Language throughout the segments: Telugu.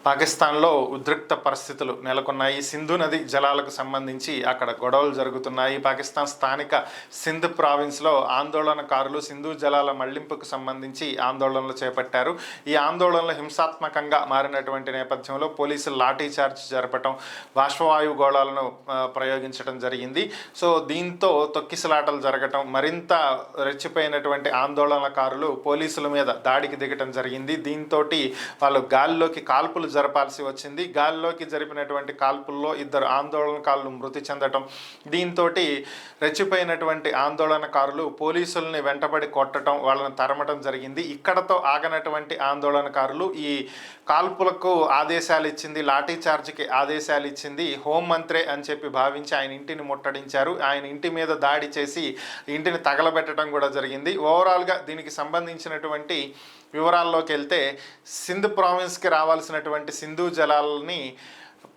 పాకిస్తాన్లో ఉద్రిక్త పరిస్థితులు నెలకొన్నాయి. సింధు నది జలాలకు సంబంధించి అక్కడ గొడవలు జరుగుతున్నాయి. పాకిస్తాన్ స్థానిక సింధ్ ప్రావిన్స్లో ఆందోళనకారులు సింధు జలాల మళ్లింపుకు సంబంధించి ఆందోళనలు చేపట్టారు. ఈ ఆందోళనలు హింసాత్మకంగా మారినటువంటి నేపథ్యంలో పోలీసులు లాఠీ చార్జ్ జరపటం, బాష్పవాయు గోళాలను ప్రయోగించడం జరిగింది. సో దీంతో తొక్కిసలాటలు జరగటం, మరింత రెచ్చిపోయినటువంటి ఆందోళనకారులు పోలీసుల మీద దాడికి దిగటం జరిగింది. దీంతో వాళ్ళు గాలిలోకి కాల్పులు జరపాల్సి వచ్చింది. గాలిలోకి జరిపినటువంటి కాల్పుల్లో 2 ఆందోళనకారులు మృతి చెందటం, దీంతో రెచ్చిపోయినటువంటి ఆందోళనకారులు పోలీసుల్ని వెంటబడి కొట్టడం, వాళ్ళని తరమటం జరిగింది. ఇక్కడతో ఆగనటువంటి ఆందోళనకారులు ఈ కాల్పులకు ఆదేశాలు ఇచ్చింది, లాఠీ చార్జ్కి ఆదేశాలు ఇచ్చింది హోంమంత్రే అని చెప్పి భావించి ఆయన ఇంటిని ముట్టడించారు. ఆయన ఇంటి మీద దాడి చేసి ఇంటిని తగలబెట్టడం కూడా జరిగింది. ఓవరాల్గా దీనికి సంబంధించినటువంటి వివరాల్లోకి వెళ్తే సింధ్ ప్రావిన్స్కి రావాల్సినటువంటి సింధు జలాలని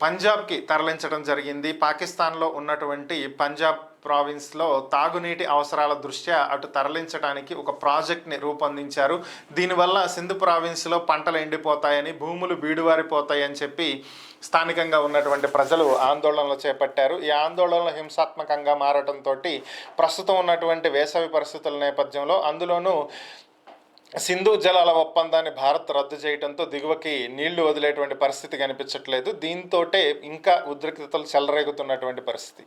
పంజాబ్కి తరలించడం జరిగింది. పాకిస్తాన్లో ఉన్నటువంటి పంజాబ్ ప్రావిన్స్లో తాగునీటి అవసరాల దృష్ట్యా అటు తరలించడానికి ఒక ప్రాజెక్ట్ని రూపొందించారు. దీనివల్ల సింధు ప్రావిన్స్లో పంటలు ఎండిపోతాయని, భూములు బీడువారిపోతాయని చెప్పి స్థానికంగా ఉన్నటువంటి ప్రజలు ఆందోళనలు చేపట్టారు. ఈ ఆందోళనలు హింసాత్మకంగా మారటంతో ప్రస్తుతం ఉన్నటువంటి వేసవి పరిస్థితుల నేపథ్యంలో, అందులోనూ సింధు జలాల ఒప్పందాన్ని భారత్ రద్దు చేయడంతో దిగువకి నీళ్లు వదిలేటువంటి పరిస్థితి కనిపించట్లేదు. దీంతో ఇంకా ఉద్రిక్తతలు చెలరేగుతున్నటువంటి పరిస్థితి.